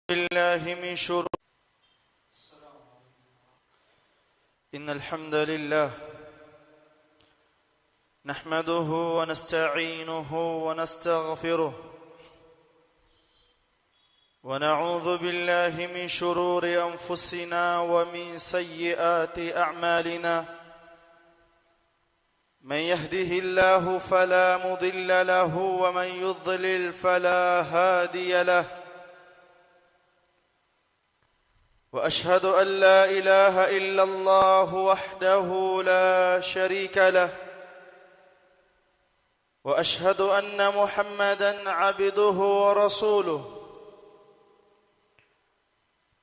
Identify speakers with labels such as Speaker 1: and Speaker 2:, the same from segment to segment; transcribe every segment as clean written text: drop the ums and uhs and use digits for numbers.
Speaker 1: بالله من شرور إن الحمد لله نحمده ونستعينه ونستغفره ونعوذ بالله من شرور أنفسنا ومن سيئات أعمالنا من يهده الله فلا مضل له ومن يضلل فلا هادي له وأشهد أن لا إله إلا الله وحده لا شريك له وأشهد أن محمدًا عبده ورسوله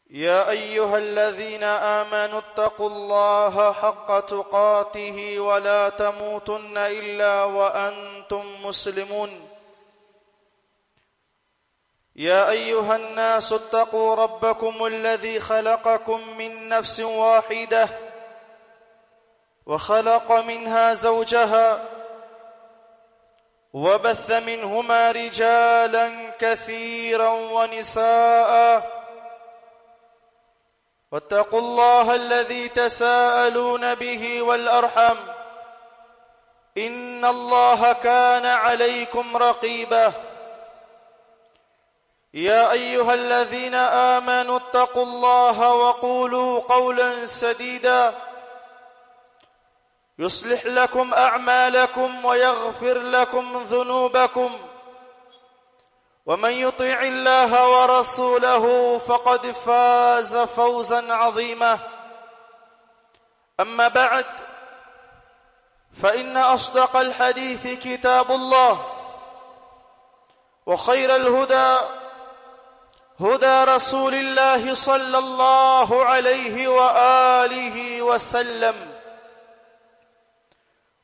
Speaker 1: يا أيها الذين آمنوا اتقوا الله حق تقاته ولا تموتن إلا وأنتم مسلمون يا أيها الناس اتقوا ربكم الذي خلقكم من نفس واحدة وخلق منها زوجها وبث منهما رجالا كثيرا ونساء واتقوا الله الذي تساءلون به والأرحام إن الله كان عليكم رقيبا يا أيها الذين آمنوا اتقوا الله وقولوا قولا سديدا يصلح لكم أعمالكم ويغفر لكم ذنوبكم ومن يطع الله ورسوله فقد فاز فوزا عظيما أما بعد فإن أصدق الحديث كتاب الله وخير الهدى هدى رسول الله صلى الله عليه وآله وسلم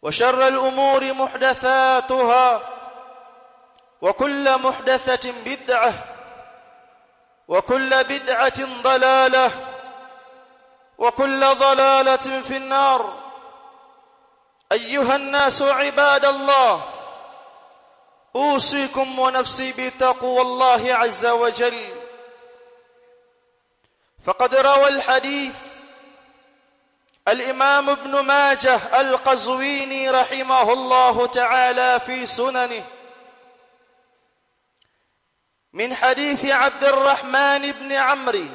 Speaker 1: وشر الأمور محدثاتها وكل محدثة بدعة وكل بدعة ضلالة وكل ضلالة في النار أيها الناس عباد الله أوصيكم ونفسي بتقوى الله عز وجل فقد روى الحديث الإمام ابن ماجه القزويني رحمه الله تعالى في سننه من حديث عبد الرحمن بن عمرو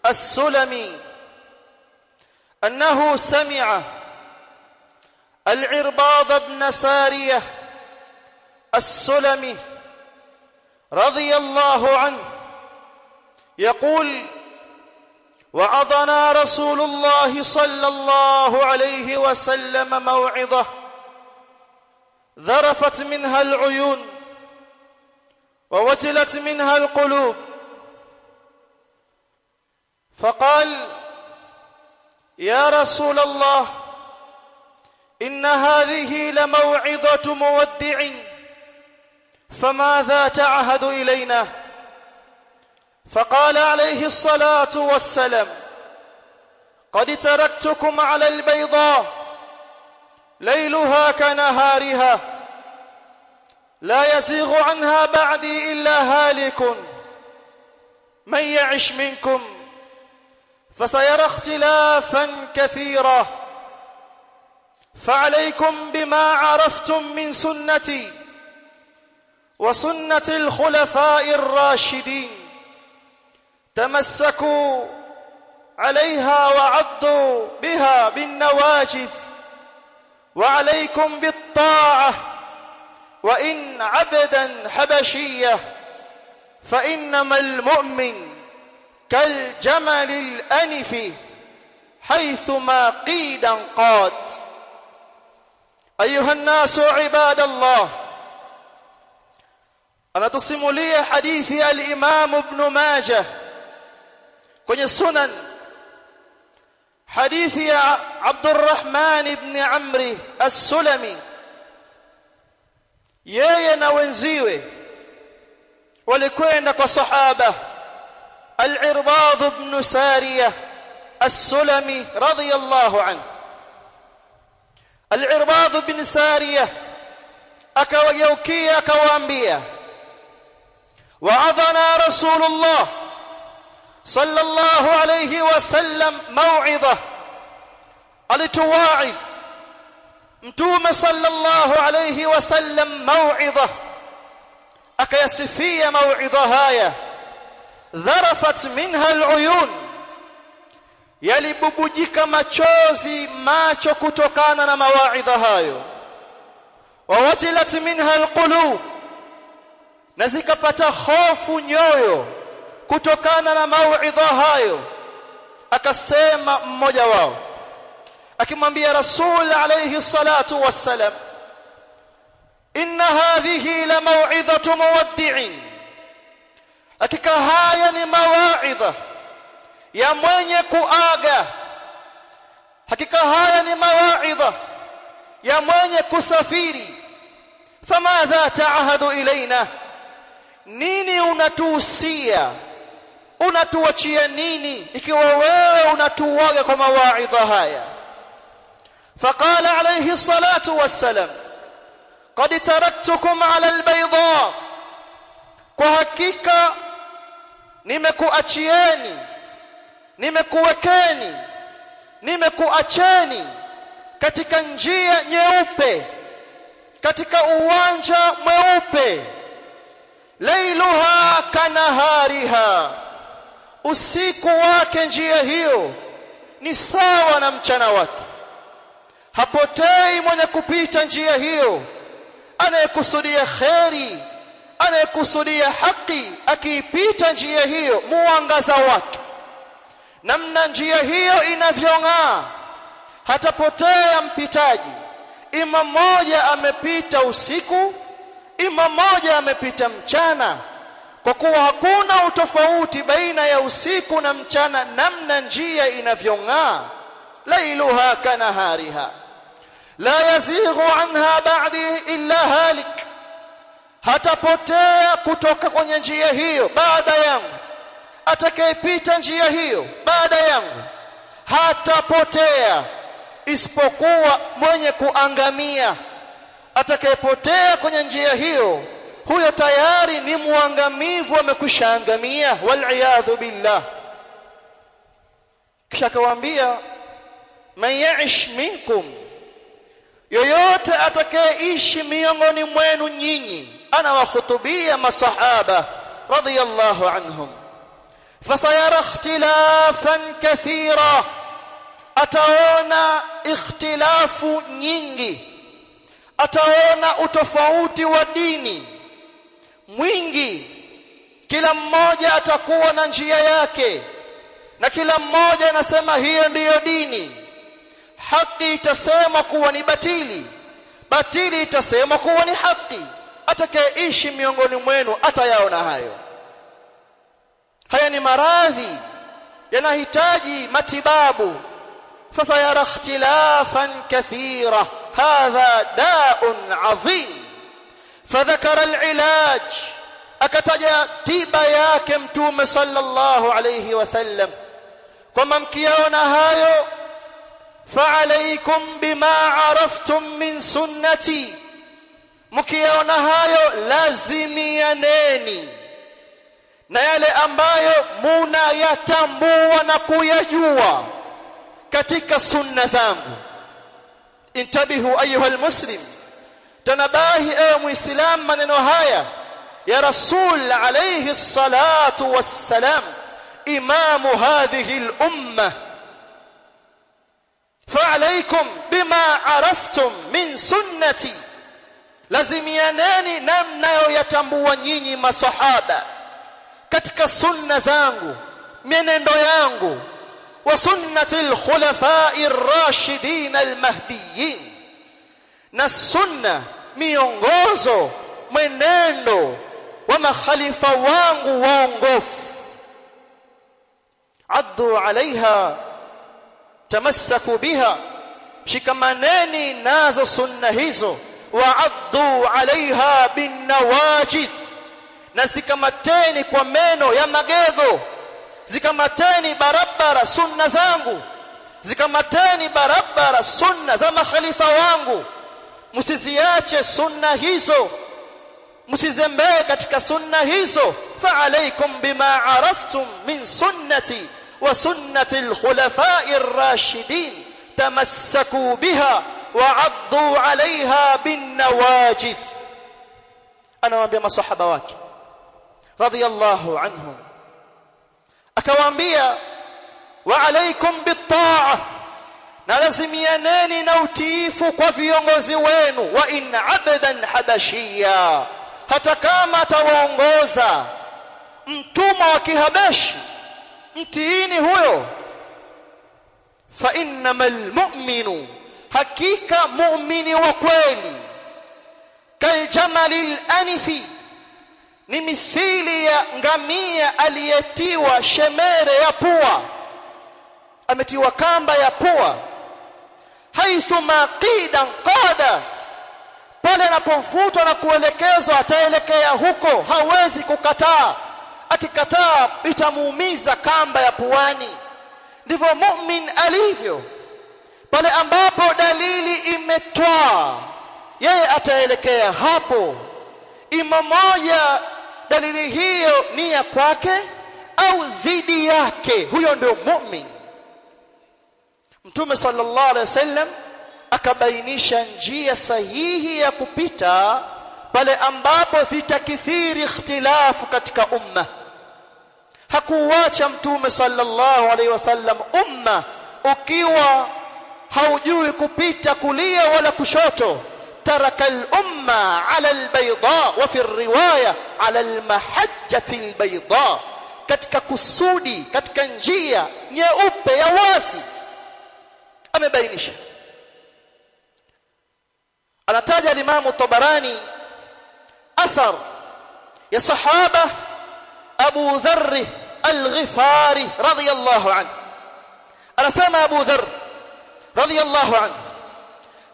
Speaker 1: السلمي أنه سمع العرباض بن سارية السلمي رضي الله عنه يقول وعظنا رسول الله صلى الله عليه وسلم موعظة ذرفت منها العيون ووجلت منها القلوب فقال يا رسول الله إن هذه لموعظة مودع فماذا تعهد إلينا فقال عليه الصلاة والسلام قد تركتكم على البيضاء ليلها كنهارها لا يزيغ عنها بعدي إلا هالك من يعش منكم فسيرى اختلافا كثيرا فعليكم بما عرفتم من سنتي وسنة الخلفاء الراشدين تمسكوا عليها وعضوا بها بالنواجذ وعليكم بالطاعة وإن عبدا حبشية فإنما المؤمن كالجمل الأنف حيثما قيد انقاد أيها الناس عباد الله anatusimulia hadithi ya al-Imam Ibn Majah kwenye sunan hadithi ya Abdurrahman ibn Amri as-Sulami yeye na wenziwe walikwenda kwa sahaba al-Irbad ibn Sariyah as-Sulami radiyallahu anhu al-Irbad ibn Sariyah akawageukia akawaambia وعظنا رسول الله sallallahu alayhi wasallam mau'idha, alituwaidh mtume sallallahu alayhi wasallam mau'idha, akayasifia mau'idha haya, dharafat minha al'uyun, yalibubujika machozi macho kutokana na mawaidha hayo, wa wajilat minha alqulub, na zikapata hofu nyoyo kutokana na mauidha hayo. Akasema mmoja wao akimwambia Rasul alayhi salatu wassalam, inna hadhihi la mau'idhatu muwaddi'in, hakika haya ni mawaidha ya mwenye kuaga, hakika haya ni mawaidha ya mwenye kusafiri. Famadha ta'ahadu ilaina, nini unatuhusia, unatuachia nini ikiwa wewe unatuaga kwa mawaidha haya? Faqala alayhi salatu wassalam, qad taraktukum ala albayda, kwa hakika nimekuachieni, nimekuwekeni, nimekuacheni katika njia nyeupe, katika uwanja mweupe, lailuha kanahariha, usiku wake njia hiyo ni sawa na mchana wake. Hapotei mwenye kupita njia hiyo, anayekusudia kheri, anayekusudia haki, akiipita njia hiyo muangaza wake, namna njia hiyo inavyong'aa, hatapotea mpitaji. Ima mmoja amepita usiku, ima mmoja amepita mchana, kwa kuwa hakuna utofauti baina ya usiku na mchana, namna njia inavyong'aa. Lailuha kanahariha la yazighu anha ba'di illa halik, hatapotea kutoka kwenye njia hiyo baada yangu. Atakayepita njia hiyo baada yangu hatapotea isipokuwa mwenye kuangamia. Atakayepotea kwenye njia hiyo, huyo tayari ni muangamivu, amekwishaangamia, wal billah. Kisha akawaambia, man ya'ish minkum, yoyote atakayeishi miongoni mwenu nyinyi, ana wakhutubia masahaba radiyallahu anhum, fasayara ikhtilafan kathira, ataona ikhtilafu nyingi, ataona utofauti wa dini mwingi. Kila mmoja atakuwa na njia yake, na kila mmoja anasema hiyo ndiyo dini. Haki itasema kuwa ni batili, batili itasema kuwa ni haki. Atakayeishi miongoni mwenu atayaona hayo. Haya ni maradhi, yanahitaji matibabu. Fasayara ikhtilafan kathira, hadha da'un adhim. Fadhakara al-ilaj, akataja tiba yake mtume sallallahu alayhi wasallam, kwamba mkiona hayo, fa'alaykum bima araftum min sunnati, mkiona hayo lazimianeni na yale ambayo munayatambua na kuyajua katika sunna zangu. Intabihu ayuha almuslim, tanabahi ewe muislam, maneno haya ya Rasul alayhi salatu wassalam, imamu hadhihi al-umma. Fa'alaykum bima araftum min sunnati, lazimianeni na mnayoyatambua nyinyi masahaba katika sunna zangu, mienendo yangu, wa sunnati al-khulafa'i ar-rashidin al-mahdiyyin, na sunna, miongozo, mwenendo wa makhalifa wangu waongofu. Addu alaiha, tamassaku biha, shikamaneni nazo sunna hizo. Wa addu alaiha bin nawajid, na zikamateni kwa meno ya magego. Zikamateni barabara sunna zangu, zikamateni barabara sunna za makhalifa wangu. Msiziache sunna hizo, msizembee katika sunna hizo. Fa alaykum bima araftum min sunnati wa sunnati al-khulafa'i ar-rashidin tamassaku biha wa 'addu 'alayha bin nawajid. Anawaambia masahaba wake radiyallahu anhum, akawaambia wa alaykum bit-ta'a, na lazimianeni na utiifu kwa viongozi wenu. Wa in 'abdan habashiyya, hata kama atawaongoza mtumwa wa Kihabeshi, mtiini huyo. Fa innamal mu'minu, hakika muumini wa kweli, kaljamalil anifi, ni mithili ya ngamia aliyetiwa shemere ya pua, ametiwa kamba ya pua. Haithu maqidan qada, pale anapovutwa na kuelekezwa ataelekea huko, hawezi kukataa. Akikataa itamuumiza kamba ya puani. Ndivyo mu'min alivyo, pale ambapo dalili imetwaa yeye ataelekea hapo. Ima moja dalili hiyo ni ya kwake au dhidi yake, huyo ndio mu'min. Mtume sallallahu alaihi wasallam akabainisha njia sahihi ya kupita pale ambapo zitakithiri ikhtilafu katika umma. Hakuacha Mtume sallallahu alaihi wasallam umma ukiwa haujui kupita kulia wala kushoto. ترك الأمة على البيضاء وفي الرواية على المحجة البيضاء, katika kusudi, katika njia nyeupe ya wazi amebainisha. Anataja Imam Tabarani athar ya sahaba Abu Dharr al-Ghifari radiyallahu anhu. Anasema Abu Dharr radiyallahu anhu,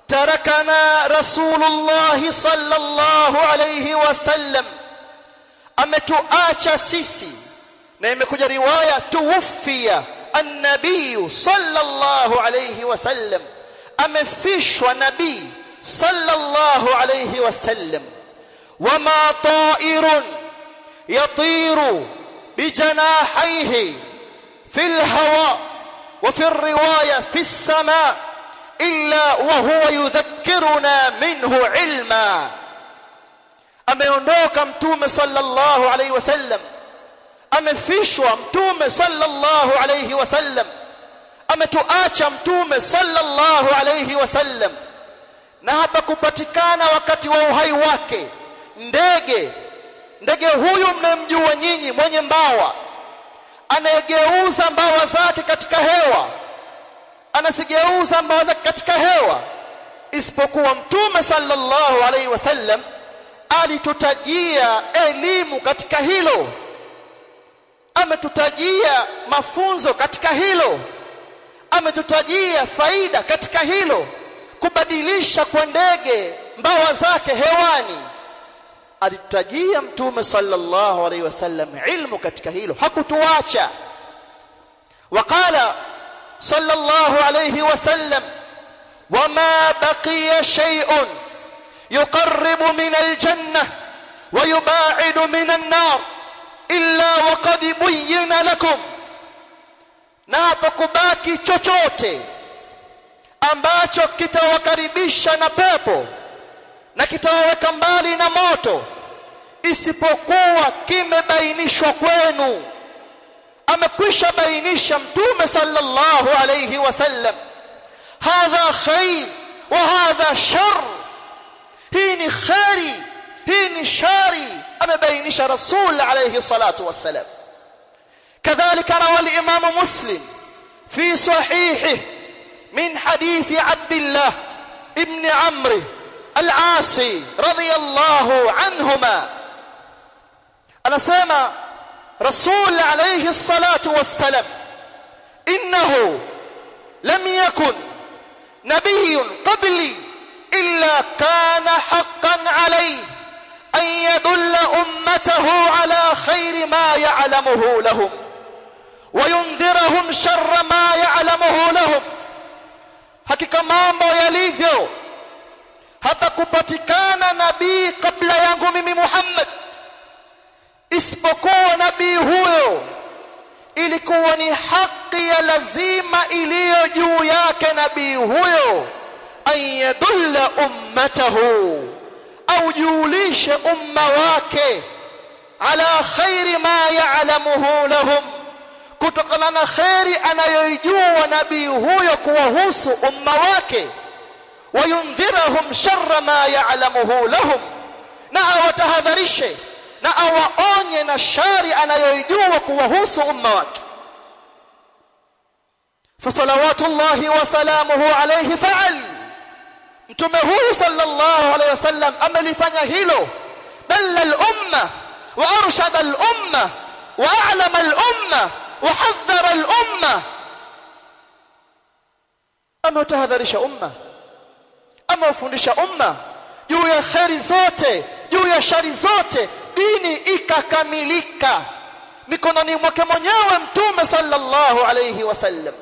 Speaker 1: tarakana Rasulullah sallallahu alayhi wasallam, ametuacha sisi. Na imekuja riwaya tuwafia an-nabiy sallallahu alayhi wasallam, amefishwa nabii sallallahu alayhi wasallam. Wama ta'irun yatiru bijanahayhi fil hawa wa fi riwaya fis sama illa wa huwa yudhakkiruna minhu ilma. Ameondoka Mtume sallallahu alayhi wasallam, amefishwa Mtume sallallahu alayhi wasallam, ametuacha Mtume sallallahu alayhi wasallam. Na hapa kupatikana wakati wa uhai wake ndege huyu mnamjua nyinyi, mwenye mbawa, anayegeuza mbawa zake katika hewa, anazigeuza mbawa zake katika hewa. Isipokuwa Mtume sallallahu alayhi wasallam alitutajia elimu katika hilo, ametutajia mafunzo katika hilo, ametutajia faida katika hilo, kubadilisha kwa ndege mbawa zake hewani. Alitutajia Mtume sallallahu alayhi wasallam ilmu katika hilo, hakutuacha. Waqala sallallahu alayhi wasallam, wama baqiya shay'un yuqarribu min aljanna wa yubaidu min an-nar illa waqad buyyina lakum, na hapakubaki chochote ambacho kitawakaribisha na pepo na kitawaweka mbali na moto isipokuwa kimebainishwa kwenu. Amekwisha bainisha Mtume sallallahu alayhi wasallam, hadha khair wa hadha shar, hii ni khairi, hii ni shari. Amebainisha Rasul alayhi salatu wassalam. Kadhalika rawa al-Imam Muslim fi sahihi min hadithi Abdullah ibn Amr al-Asi radiyallahu anhuma, anasema Rasul alayhi salatu wassalam, innahu lam yakun nabiyyun qabli illa kana haqqan alayhi an yadulla ummatahu ala khayri ma ya'lamuhu lahum wa yundhirahum sharra ma ya'lamuhu lahum. Hakika mambo yalivyo, hapakupatikana nabii kabla yangu mimi Muhammad isipokuwa nabii huyo ilikuwa ni haki ya lazima iliyo juu yake nabii huyo ayadulla ummatahu au julishe umma wake ala khairi ma ya'lamuhu lahum kutokana na khairi anayoijua nabii huyo kuwahusu umma wake wayundhirahum sharra ma ya'lamuhu lahum na awatahadharishe na awaonye na shari anayoijua kuwahusu umma wake fasalawatullahi wa salamuhu alayhi fa'al mtume huyu sallallahu alayhi wasallam amelifanya hilo dalla al-umma wa arshada al-umma wa a'lama al-umma wa hadhara al-umma ametahadharisha umma amewafundisha umma juu ya khairi zote juu ya shari zote dini ikakamilika mikononi mwake mwenyewe mtume sallallahu alayhi wasallam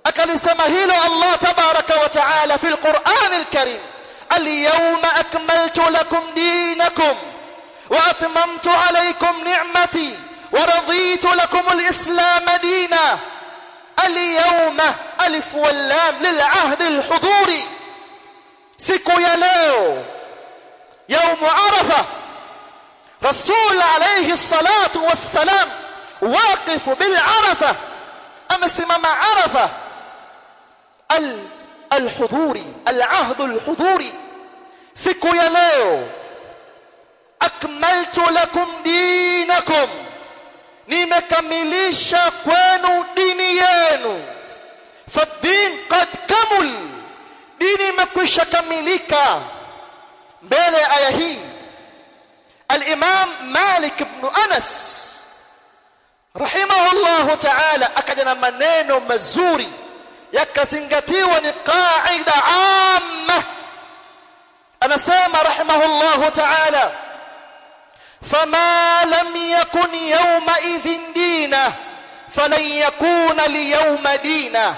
Speaker 1: akalisema hilo Allah tabaraka wa taala fi al-Qur'an al-Karim al-yawma akmaltu lakum dinakum wa atmamtu alaykum ni'mati wa raditu lakum al-islam dina al-yawma alif wal lam lil-ahd al-huduri siku ya leo يوم عرفة رسول عليه الصلاة والسلام واقف بالعرفة أمسمم عرفة الحضوري العهد الحضوري siku ya leo akmaltu lakum dinakum nimekamilisha kwenu dini yenu fadin qad kamul dini imekwisha kamilika mbele aya hii al-Imam Malik ibn Anas rahimahullah ta'ala akaja na maneno mazuri yakazingatiwa ni qaida amma anasema rahimahullah ta'ala fama lam yakun yawma idhin dina falan yakuna liyawma dina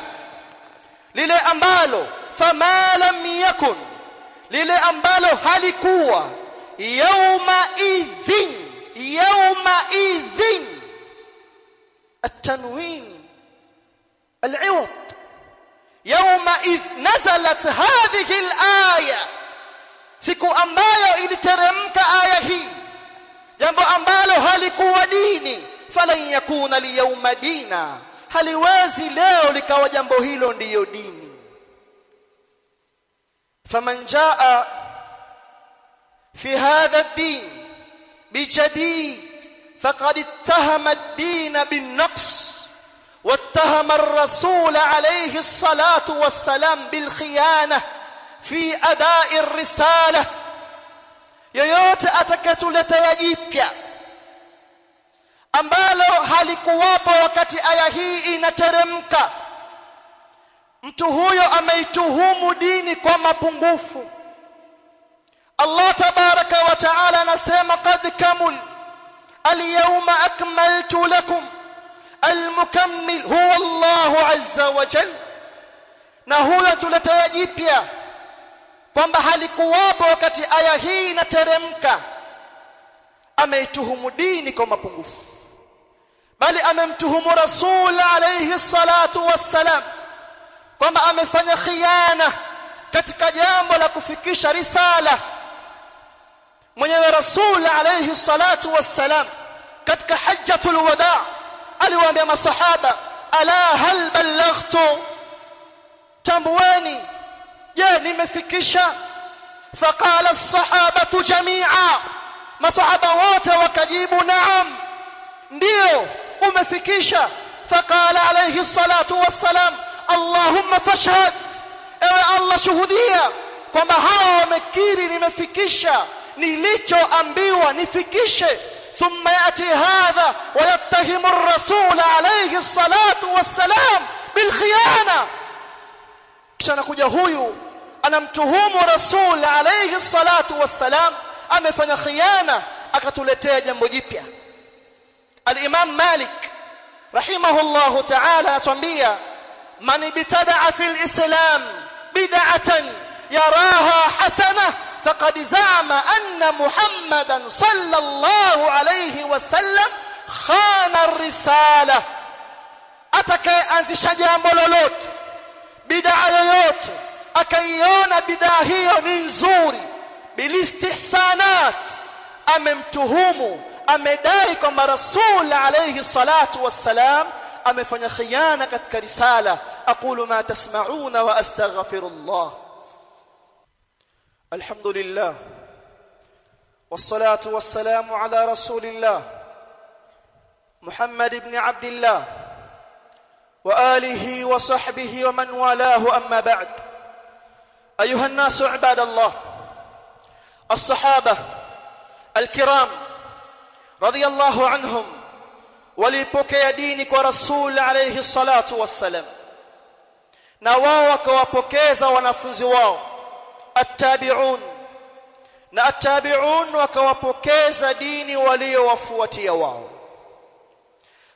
Speaker 1: lile ambalo fama lam yakun lile ambalo halikuwa yawma idhin التنوين العوض يومئذ نزلت هذه الآية siku ambayo iliteremka aya hii jambo ambalo halikuwa dini falan yakuna liyawma dina haliwezi leo likawa jambo hilo ndiyo dini faman jaa fi hadha ad-din bijadid فقد اتهم الدين بالنقص واتهم الرسول عليه الصلاة والسلام بالخيانة في أداء الرسالة yoyote atakatuleta jipya ambalo halikuwapo wakati aya hii inateremka mtu huyo ameituhumu dini kwa mapungufu Allah tabaraka wa taala anasema qad kamul اليوم أكملت لكم المكمل هو الله عز وجل na huyo tuletea jipya kwamba halikuwapo wakati aya hii inateremka ameituhumu dini kwa mapungufu bali amemtuhumu rasul alayhi salatu wassalam kwamba amefanya khiana katika jambo la kufikisha risala mwenyewe rasul alayhi salatu wassalam katika hajjatul wadaa aliwaambia masahaba ala hal ballaghtu tambueni je nimefikisha faqala as-sahabatu jami'a masahaba wote wakajibu naam ndio umefikisha faqala alayhi salatu wassalam allahumma fashhad ewe allah shuhudia kwamba hao wamekiri nimefikisha nilichoambiwa nifikishe thumma yati hadha wa yattahimu ar-rasul alayhi as-salatu was-salam bil khiyana kisha anakuja huyu anamtuhumu rasul alayhi as-salatu was-salam amefanya khiyana akatuletea jambo jipya al-Imam Malik rahimahullah ta'ala atuambia man ibtada'a fil islam bid'atan يراها حسنة فقد زعم أن محمدا صلى الله عليه وسلم خان الرسالة. atakayeanzisha jambo lolote, bid'a yoyote, akaiona bid'a hiyo ni nzuri bilistihsanat, amemtuhumu, amedai kwamba Rasul alayhi salatu wassalam amefanya khiyana katika risala. aqulu ma tasma'una wa astaghfirullah. alhamdulillah wassalatu wassalamu ala rasulillah Muhammad ibn Abdillah وآله وصحبه ومن والاه أما بعد. أيها الناس عباد الله، الصحابة الكرام رضي الله عنهم walipokea dini kwa Rasul alayhi salatu wassalam, na wao wakawapokeza wanafunzi wao at-tabi'un, na at-tabi'un wakawapokeza dini waliowafuatia wao.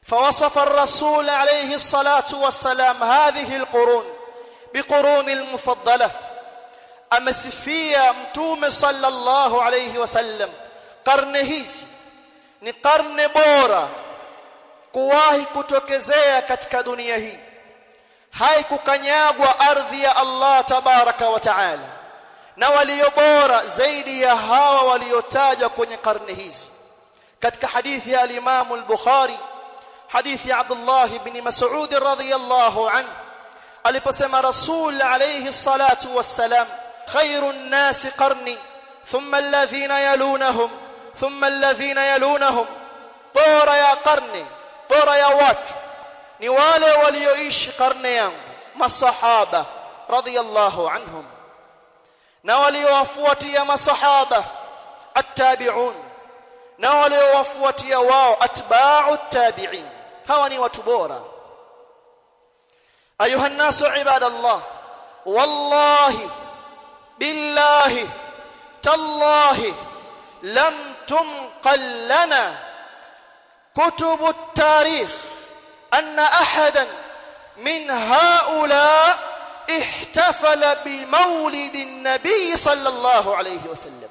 Speaker 1: فوصف الرسول عليه الصلاة والسلام هذه القرون بقرون المفضلة. أمسفيا متوم صلى الله عليه وسلم قرن hizi ni karne bora kuwahi kutokezea katika dunia hii, haikukanyagwa ardhi ya Allah tabaraka wa taala, na walio bora zaidi ya hawa waliotajwa kwenye karne hizi. katika hadithi ya al-Imam al-Bukhari, hadithi Abdullah ibn Mas'ud radhiyallahu anhu, aliposema Rasul alayhi salatu wassalam, khairun nasi qarni thumma alladhina yalunahum thumma alladhina yalunahum, bora ya qarni, bora ya watu ni wale walioishi karne yangu, masahaba radhiyallahu anhum, na waliowafuatia masahaba at-tabi'un, na waliowafuatia wao atba'u at-tabi'in. hawa ni watu bora. ayuha an-nasu ibadallah, wallahi billahi tallahi lam tunqal lana كتب التاريخ أن أحدا من هؤلاء احتفل بمولد النبي صلى الله عليه وسلم.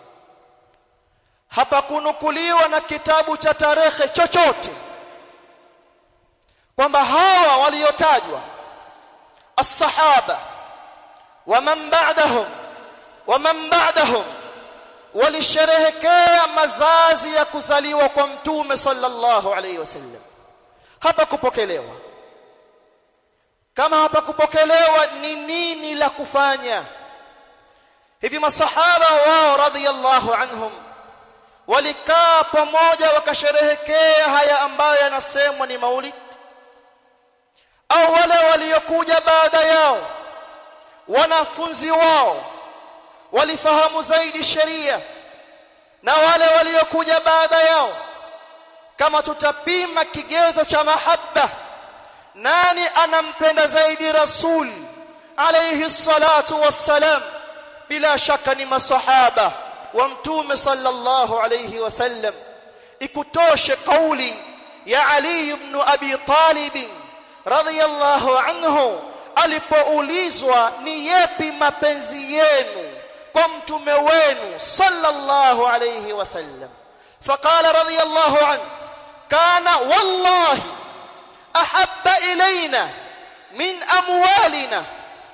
Speaker 1: hapakunukuliwa na kitabu cha tarehe chochote kwamba hawa waliotajwa as-sahaba wa man ba'dahum walisherehekea mazazi ya kuzaliwa kwa mtume sallallahu alayhi wasallam. hapa kupokelewa. kama hapa kupokelewa, ni nini la kufanya? hivi masahaba wao radhiyallahu anhum walikaa pamoja wakasherehekea haya ambayo yanasemwa ni maulid, au wale waliokuja baada yao wanafunzi wao walifahamu zaidi sheria, na wale waliokuja baada yao, kama tutapima kigezo cha mahabba, nani anampenda zaidi Rasul alayhi salatu wassalam? bila shaka ni masahaba wa mtume sallallahu alayhi wasallam. ikutoshe kauli ya Ali ibn Abi Talib radhiyallahu anhu alipoulizwa ni yapi mapenzi yenu kwa mtume wenu sallallahu alayhi wasallam, faqala radiyallahu anhu, kana wallahi ahabba ilayna min amwalina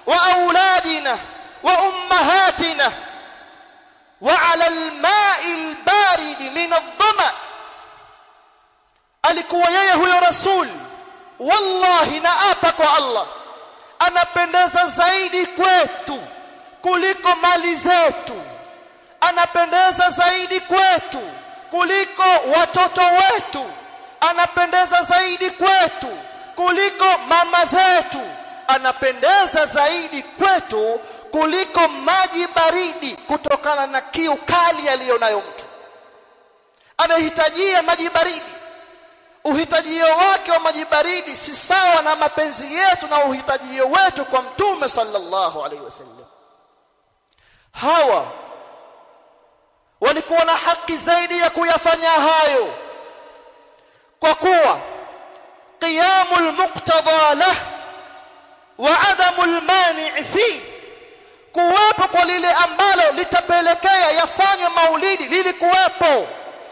Speaker 1: wa auladina wa ummahatina wa ala alma'i albarid min adh-dhama. alikuwa yeye huyo Rasul, wallahi naapa kwa Allah, anapendeza zaidi kwetu kuliko mali zetu, anapendeza zaidi kwetu kuliko watoto wetu, anapendeza zaidi kwetu kuliko mama zetu, anapendeza zaidi kwetu kuliko maji baridi, kutokana na kiu kali aliyonayo mtu. anahitajia maji baridi. uhitajio wake wa maji baridi si sawa na mapenzi yetu na uhitajio wetu kwa mtume sallallahu alaihi wasallam. hawa walikuwa na haki zaidi ya kuyafanya hayo, kwa kuwa qiyamul muqtada lah wa adamul mani' fi kuwepo kwa lile ambalo litapelekea yafanye maulidi lilikuwepo,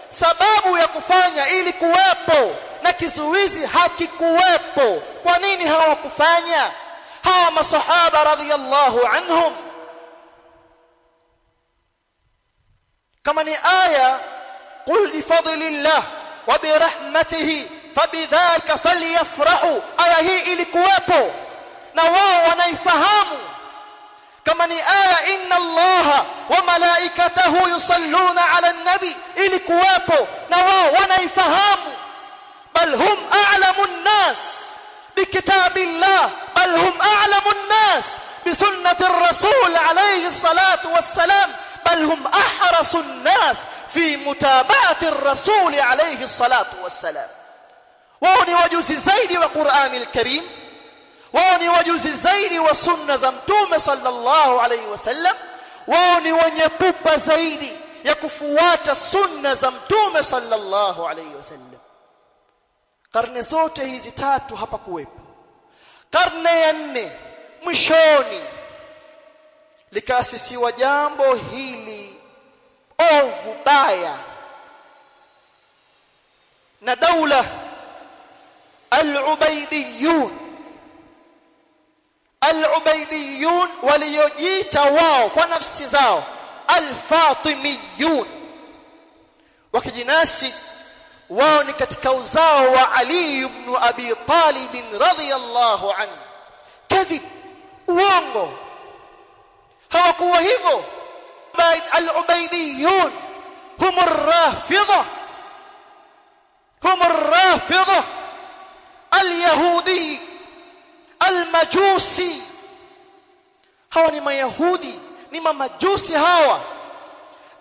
Speaker 1: sababu ya kufanya ili kuwepo, na kizuizi hakikuwepo. Kwa nini hawakufanya hawa masahaba radhiyallahu anhum? kama ni aya qul bi fadlillah wa bi rahmatihi fabidhalika falyafrahu, aya hii ilikuwepo na wao wanaifahamu. kama ni aya inna allaha wa malaikatahu yusalluna ala nabi, ilikuwepo na wao wanaifahamu. bal hum a'lamu an-nas bikitabillah, bal hum a'lamu an-nas bisunnati ar-rasul alayhi salatu wassalam, bal hum ahrasu an-nas fi mutaba'ati ar-rasul alayhi salatu wassalam. wao ni wajuzi zaidi wa Qur'ani al-Karim, wao ni wajuzi zaidi wa sunna za mtume sallallahu alayhi wasallam, wao ni wenye pupa zaidi ya kufuata sunna za mtume sallallahu alayhi wasallam. karne zote hizi tatu hapa kuwepo. karne ya 4 mwishoni likaasisiwa jambo hili ovu baya na daula al-Ubaydiyun. al-Ubaydiyun waliojiita wao kwa nafsi zao al-Fatimiyun, wakijinasi wao ni katika uzao wa Ali ibn Abi Talib radhiyallahu anhu. kadhib, uongo. hawakuwa hivyo. al-Ubaydiyun hum ar-Rafidha, hum ar-Rafidha al-Yahudi al-Majusi. hawa ni mayahudi, ni mamajusi hawa.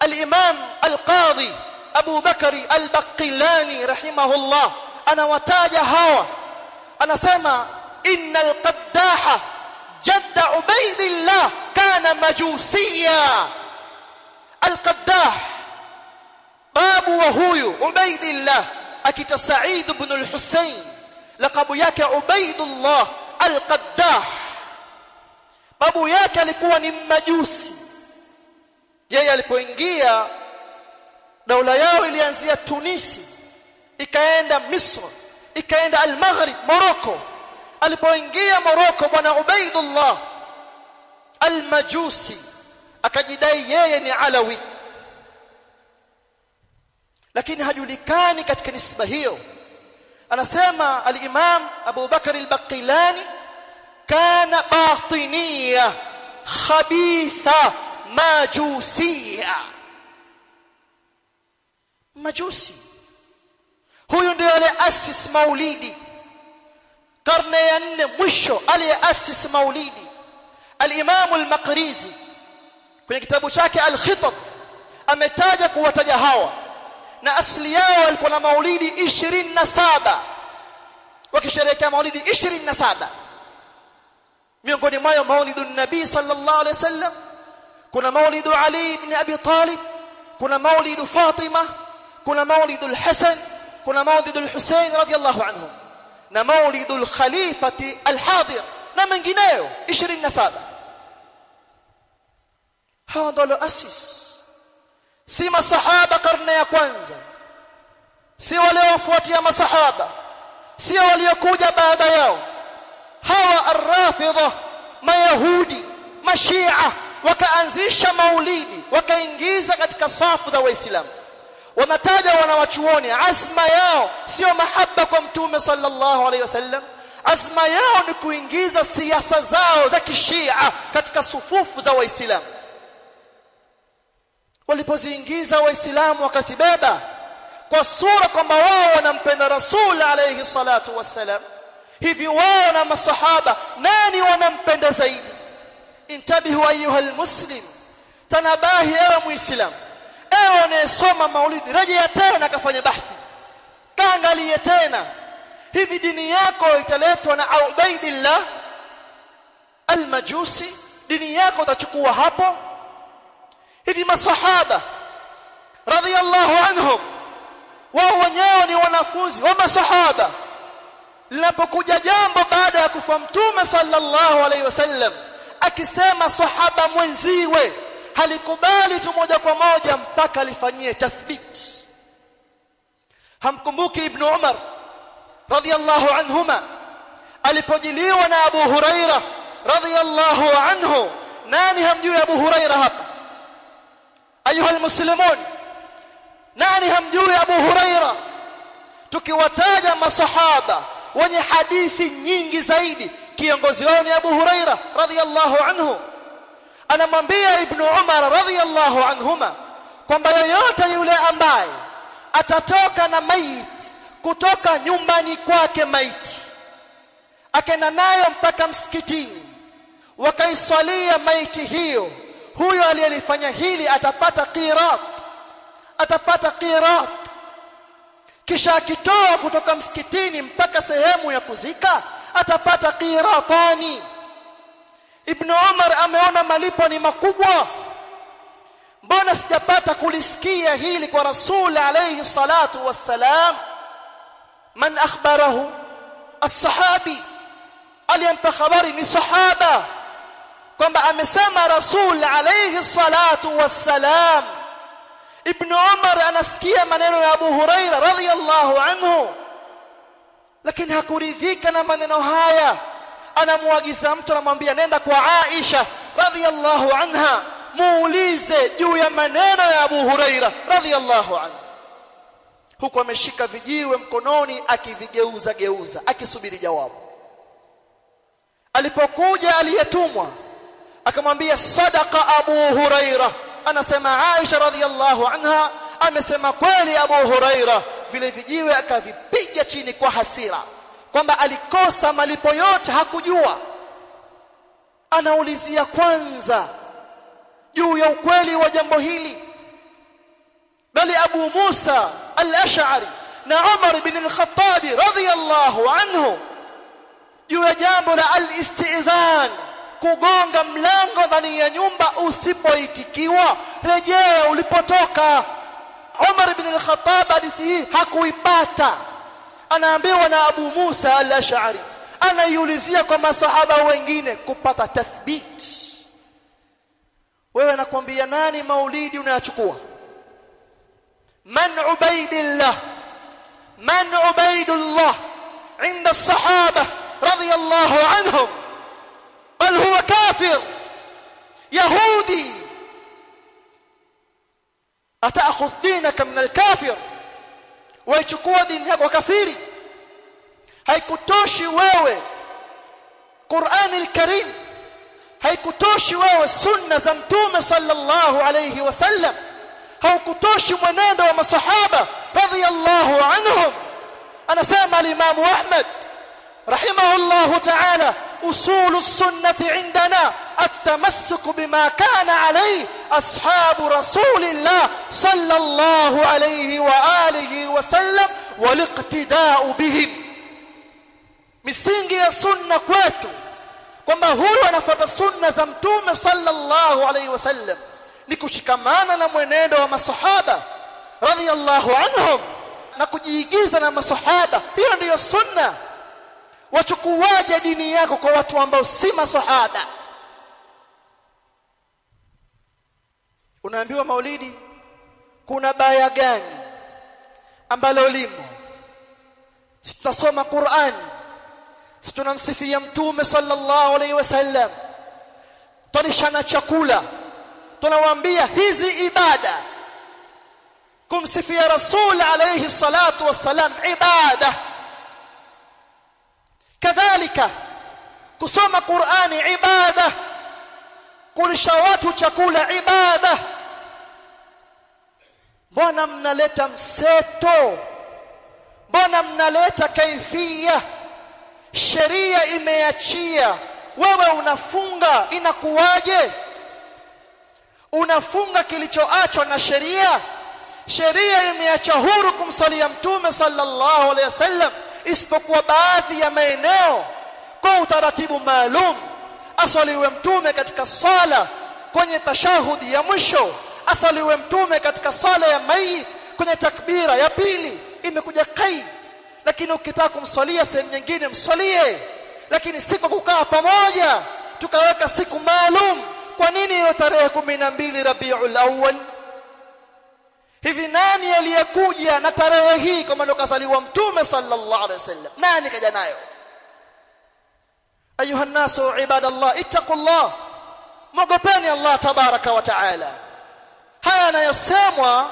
Speaker 1: al-Imam al-Qadhi Abu Bakari al-Baqillani rahimahullah anawataja hawa, anasema innal qaddaha jadda Ubaydillah kana majusiya. al-Qaddah babu wa huyu Ubaydillah akita Sa'id ibn al-Husayn, laqabu yake Ubaydullah al-Qaddah. babu yake alikuwa ni majusi. yeye alipoingia, daula yao ilianzia Tunisi, ikaenda Misri, ikaenda al-Maghrib, Morocco. alipoingia Morocco, bwana Ubaydullah al-Majusi akajidai yeye ni Alawi, lakini hajulikani katika nisba hiyo. anasema al-Imam Abu Bakar al-Baqillani kana batiniya khabitha majusiya. majusi huyu ndiye aliyeasisi maulidi karne ya 4 mwisho, aliyeasisi maulidi. al-Imam al-Maqrizi kwenye kitabu chake al-Khitat ametaja kuwataja hawa, na asili yao walikuwa na maulidi 27, wakisherehekea maulidi 27. miongoni mwao maulidun nabii sallallahu alayhi wasallam, kuna maulidu Ali ibn Abi Talib, kuna maulidu Fatima, kuna maulidul Hasan, kuna maulidul Husayn radhiyallahu anhum, na maulidul Khalifati al-Hadir na mengineyo 27. hawa ndio asis, si masahaba karne ya kwanza, si wale wafuatia masahaba, si waliokuja baada yao. hawa ar-Rafidha mayahudi mashia wakaanzisha maulidi, wakaingiza katika safu za Waislamu. wanataja wanawachuoni azma yao sio mahaba kwa mtume sallallahu alaihi wasallam, azma yao ni kuingiza siasa zao za kishia katika sufufu za Waislamu. walipoziingiza Waislamu wakazibeba kwa sura kwamba wao wanampenda Rasul alayhi salatu wassalam. hivi wao na masahaba nani wanampenda zaidi? intabihu ayuha almuslim, tanabahi ewe muislam, ewe unayesoma maulidi, rejea tena kafanye bahthi, kaangalie tena. hivi dini yako italetwa na Ubaydillah al-Majusi? dini yako utachukua hapo? hivi masahaba radhiyallahu anhum wao wenyewe ni wanafunzi wa masahaba. linapokuja jambo baada ya kufa mtume sallallahu alaihi wasallam, akisema sahaba mwenziwe halikubali tu moja kwa moja mpaka alifanyie tathbit. Hamkumbuki Ibn Umar radhiyallahu anhuma alipojiliwa na Abu Huraira radhiyallahu anhu? Nani hamjui Abu Huraira hapa ayuha almuslimun? Nani hamjui Abu Huraira? Tukiwataja masahaba wenye hadithi nyingi zaidi, kiongozi wao ni Abu Huraira radhiyallahu anhu. Anamwambia Ibn Umar radhiyallahu anhuma kwamba yoyote yule ambaye atatoka na maiti kutoka nyumbani kwake, maiti akaenda nayo mpaka msikitini, wakaiswalia maiti hiyo, huyo aliyelifanya hili atapata qirat, atapata qirat. Kisha akitoa kutoka msikitini mpaka sehemu ya kuzika atapata qiratani. Ibn Umar ameona malipo ni makubwa. Mbona sijapata kulisikia hili kwa Rasul alayhi salatu wassalam? Man akhbarahu? As-sahabi. Aliyempa habari ni sahaba kwamba amesema Rasul alayhi salatu wassalam. Ibn Umar anasikia maneno ya Abu Huraira radhiyallahu anhu, lakini hakuridhika na maneno haya. Anamuagiza mtu, anamwambia nenda kwa Aisha radhiyallahu anha muulize juu ya maneno ya Abu Huraira radhiyallahu anhu. Huko ameshika vijiwe mkononi akivigeuza geuza akisubiri jawabu. Alipokuja aliyetumwa akamwambia sadaqa Abu Huraira, anasema Aisha radhiyallahu anha amesema kweli Abu Huraira. Vile vijiwe akavipiga chini kwa hasira kwamba alikosa malipo yote, hakujua. Anaulizia kwanza juu ya ukweli wa jambo hili. Bali Abu Musa al-Ash'ari na Umar ibn al-Khattab radhiyallahu anhu juu ya jambo la al-istidhan, kugonga mlango ndani ya nyumba usipoitikiwa rejea ulipotoka. Umar ibn al-Khattab hadithi hii hakuipata. Anaambiwa na Abu Musa al-Ash'ari, anaiulizia kwa masahaba wengine kupata tathbit. Wewe nakwambia nani maulidi unayachukua? Man Ubaidillah, man Ubaidullah inda as-sahaba radiyallahu anhum, bal huwa kafir yahudi. Ataakhudh dinaka min al-kafir, waichukua dini yako kafiri. Haikutoshi wewe Qur'an al-Karim, haikutoshi wewe sunna za Mtume sallallahu alayhi wasallam, haukutoshi mwenendo wa masahaba radhiyallahu anhum. Anasema al-Imam Ahmad rahimahullahu ta'ala, usul as-sunnati indana at-tamassuk bima kana alayhi ashabu rasulillah sallallahu alayhi wa alihi wasallam wal-iqtida'u bihim. Misingi ya sunna kwetu kwamba huyu anafuata sunna za Mtume sallallahu alayhi wasallam ni kushikamana na mwenendo wa masahaba radhiyallahu anhum na kujiigiza na masahaba. Hiyo ndiyo sunna. Wachukuaje dini yako kwa watu ambao si masahaba? Unaambiwa maulidi kuna baya gani ambalo limo? Sitasoma Qur'ani, situnamsifia Mtume sallallahu alayhi wasallam, tunashana chakula, tunawaambia hizi ibada. Kumsifia Rasul alayhi salatu wassalam ibada, kadhalika kusoma Qur'ani ibada, kulisha watu chakula ibada. Mbona mnaleta mseto? Mbona mnaleta kaifia? Sheria imeachia, wewe unafunga, inakuwaje? Unafunga kilichoachwa na sheria. Sheria imeacha huru kumsalia Mtume sallallahu alayhi wasallam, isipokuwa baadhi ya maeneo kwa utaratibu maalum. Asaliwe Mtume katika sala kwenye tashahudi ya mwisho, asaliwe Mtume katika sala ya mayit kwenye takbira ya pili, imekuja qaid. Lakini ukitaka kumsalia sehemu nyingine msalie, lakini si kwa kukaa pamoja tukaweka siku maalum. Kwa nini hiyo tarehe 12 Rabiul Awwal? Hivi nani aliyekuja na tarehe hii kama ndo kazaliwa Mtume sallallahu alaihi wasallam? Nani kaja nayo? Ayuha nasu ibadallah, ittaqullah, mwogopeni Allah tabaraka wa taala. Haya yanayosemwa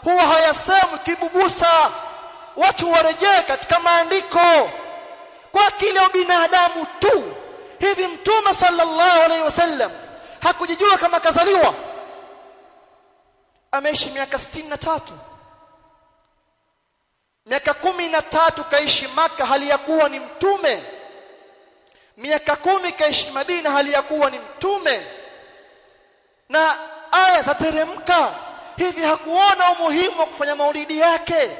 Speaker 1: huwa hayasemwi kibubusa. Watu warejee katika maandiko kwa akili ya binadamu tu. Hivi Mtume sallallahu alaihi wasallam hakujijua kama kazaliwa? Ameishi miaka 63, miaka 13 kaishi Maka hali ya kuwa ni mtume, miaka 10 kaishi Madina hali ya kuwa ni mtume, na aya zateremka. Hivi hakuona umuhimu wa kufanya maulidi yake?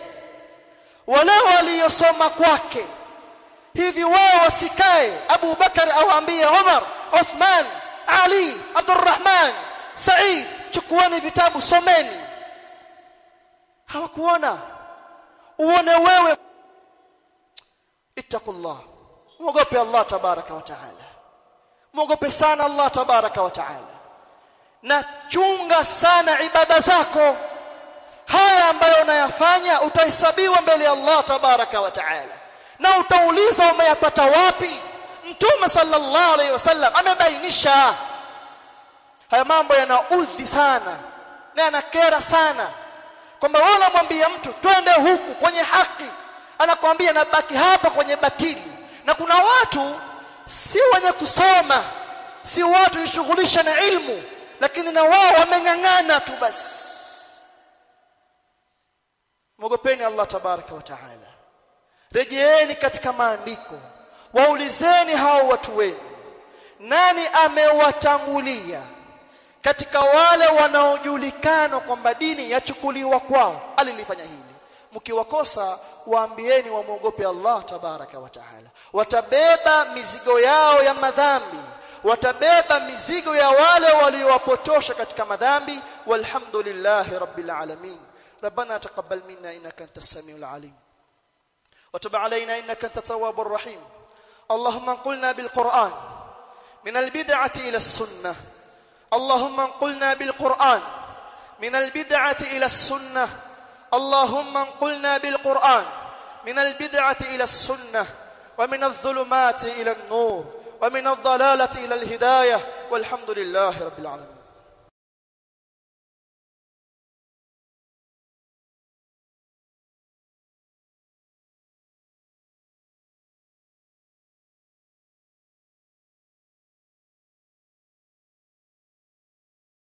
Speaker 1: Wale waliosoma kwake hivi wao wasikae Abu Bakar awaambie Umar, Uthman, Ali, Abdurrahman, Said, chukueni vitabu someni? Hawakuona. Uone wewe. Ittaqullah, muogope Allah tabaraka wa taala, muogope sana Allah tabaraka wa taala, na chunga sana ibada zako. Haya ambayo unayafanya utahesabiwa mbele ya Allah tabaraka wa taala, na utaulizwa umeyapata wapi. Mtume sallallahu alaihi wasallam amebainisha. Haya mambo yanaudhi sana na yanakera sana, kwamba wewe unamwambia mtu twende huku kwenye haki, anakuambia nabaki hapa kwenye batili. Na kuna watu si wenye kusoma, si watu wajishughulisha na ilmu, lakini na wao wameng'ang'ana tu basi. Mwogopeni Allah tabaraka wa taala, rejeeni katika maandiko, waulizeni hao watu wenu, nani amewatangulia katika wale wanaojulikana kwamba dini yachukuliwa kwao, alilifanya hili. Mkiwakosa waambieni wamuogope Allah tabaraka wa taala. Watabeba mizigo yao ya madhambi, watabeba mizigo ya wale waliowapotosha katika madhambi. Walhamdulillahi rabbil alamin. ربنا تقبل منا إنك أنت السميع العليم وتب علينا إنك أنت التواب الرحيم. اللهم انقلنا بالقرآن من البدعة إلى السنة. اللهم انقلنا بالقرآن من البدعة إلى السنة. اللهم انقلنا بالقرآن من البدعة إلى السنة، ومن الظلمات إلى النور، ومن الضلالة إلى الهداية. والحمد لله رب العالمين.